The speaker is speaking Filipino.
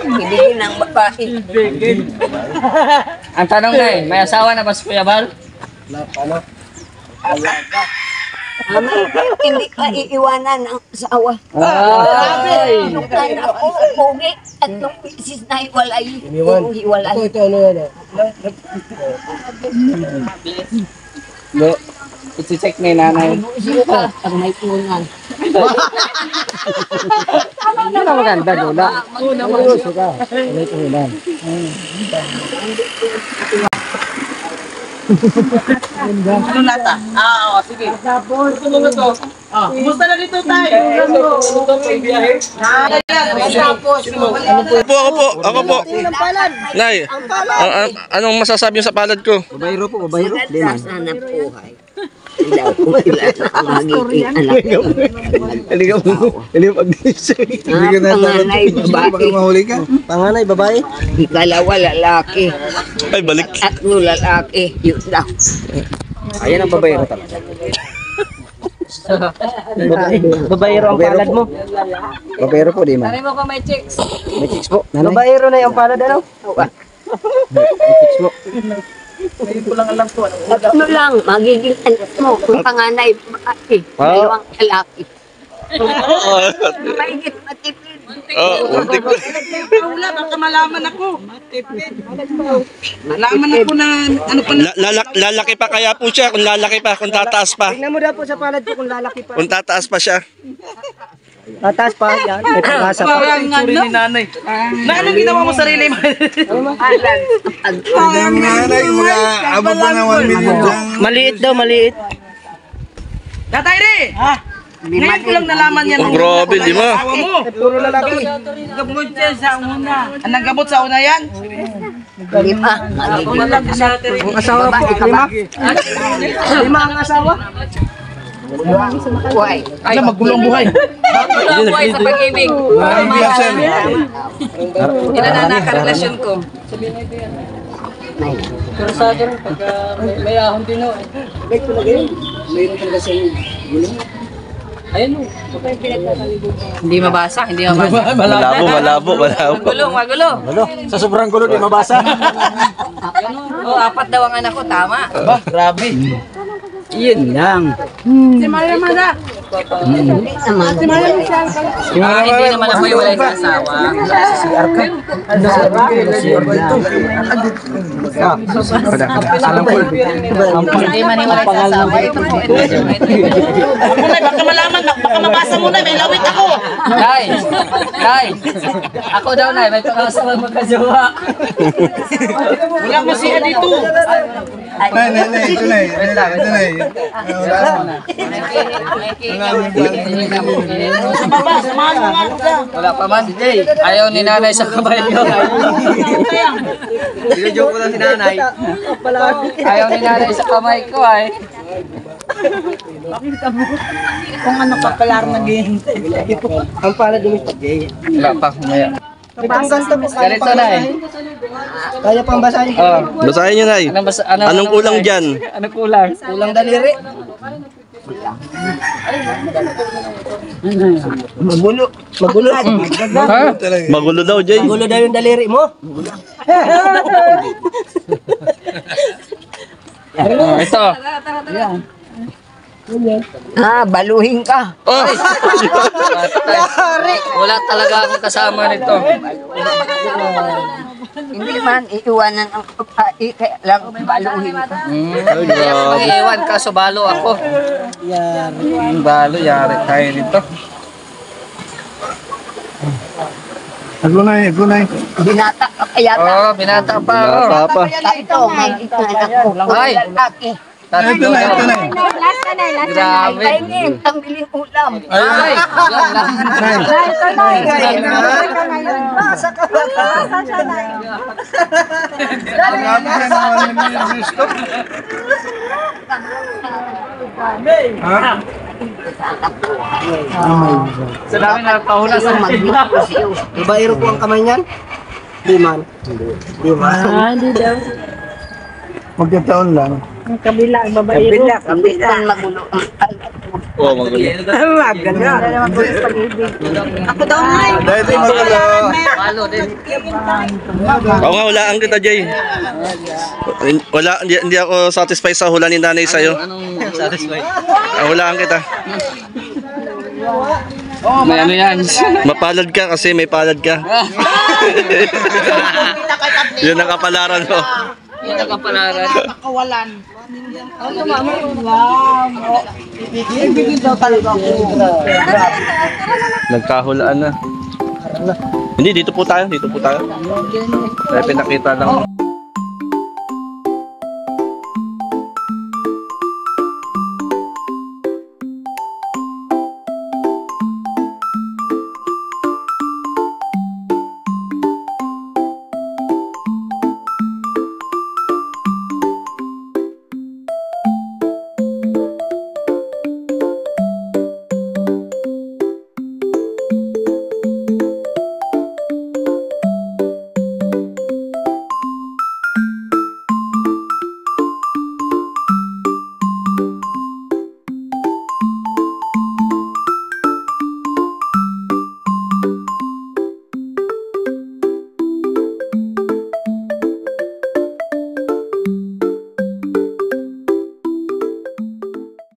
Ibigin ng babae. Ang tanong na eh, may asawa na ba si Kuya Bal? Ano? Hindi ka iiwanan ang asawa. Ay! Nung anak ko, pogi, at nung misis na hiwalay. Hiwalay. Ito, ano yan? Lo, iti-check na yung nanay. Ang may punan. Hindi na maganda, Lola. Seryoso ka. Ano ito yan? Ano nata? Sige. Tapos, ito mga to. Kumusta na dito tayo? Ako po. Nay, anong masasabi niyo sa palad ko? Babayro po, babayro. Sana buhay. Ilaw ko sila ang magiging anak ko. Halika pag-disay. Panganay, babae. Baka mahuli ka. Panganay, babae. Ikalawa, lalaki. Ay, balik. Tatlo, lalaki. Yun daw. Ayan ang babayro talaga. Babayro ang palad mo. Babayro po, di man. Tari mo ko may chicks. May chicks po. Babayro na yung palad, ano? May chicks po. Ano lang, magiging anak mo. Kung panganay, babae. Dalawang lalaki. Mahigit matipid. Unti ko. Wala, baka malaman ako. Malaman ako na ano pa na. Lalaki pa kaya po siya, kung lalaki pa, kung tataas pa. Tingnan mo daw po sa palad ko kung lalaki pa. Kung tataas pa siya. Tataas pa, yan. May pag-asa pa. Parang ano? Nanay. Na anong ginawa mo sarili mo? Alan. Nanay, mga abot pa na 1 million lang. Maliit daw, maliit. Tatay Re! Ngayon ko lang nalaman yan. Oh, grabe, di ba? Asawa mo. Puro lalaki. Gamot yan sa una. Anong gamot sa una yan? Lima. Magiging anak ko. Ang asawa po, Babae ka ba? lima ang asawa. Buhay. Ay, magulong buhay. Magulong buhay sa pag-ibig. Inananak ang relasyon ko. Pero sa akin, pag may ahon din o. May talaga yun. Mayroon talaga sa gulong. Ayun o. Hindi mabasa, hindi mabasa. Malabo. Magulo. Ano? Sa sobrang gulo, di mabasa. O, 4 daw ang anak ko, tama. Ba, grabe. Yun lang. Si Maria Mada. Si Maria Michelle. Hindi naman ako yung wala sa asawa. Si Arka. Si Arka ito. Alam ko. Hindi man yung wala sa asawa. Ako na, baka malaman. Baka mabasa mo na. May lawit ako. Day, ako daw na, may pang-asawa magkajowa. Wala mo siya dito. Nay, ito na. Sa baba, samahan mo nga ako dyan. Wala pa man. Ayaw ni nanay sa kamay ko. Joke ko lang si nanay. Ayaw ni nanay sa kamay ko ay. Kung ano pa pala naghihintay. Ang pala dumipag-gay. Wala pa, kumaya. Itong ganito po. Ganito na eh. Kaya pang basahin ko. Basahin niyo, Nay. Anong kulang dyan? Anong kulang? Kulang daliri. Magulo. Ha? Magulo daw, Jay. Magulo daw yung daliri mo. Ito. Baluhin ka. Oh! Wala talaga akong kasama nito. Hindi man iiwanan ang babae, kaya lang baluhin ka. Hindi ako mag-iwan kaso balo ako. Balo, yari tayo nito. Agunay. Binata ka kaya Oo, binata pa ako. Papa. ito, may ito anak ko. Ay. Lalaki. Tatlo daw. Grabe. Kainin, ang biling ulam. Ay, yan lang. Sa dami na pahula sa Babaero po ang kamay niyan? Di man. Di man. Hindi daw. Magkataon lang. Ang kabila, ang babaero. Kabila. Magulo. Oo, magulo. Ako daw nga. Dahil di magulo. Balo din. Oo nga, hulaan kita, Jay. Wala, hindi ako satisfied sa hula ni nanay sa'yo. Anong satisfied? Hulaan kita. May ano yan? Mapalad ka kasi may palad ka. Yun ang kapalaran mo. Yan ang kapalaran. Nagkahulaan na. Hindi, dito po tayo. Dito po tayo. Kaya pinakita lang.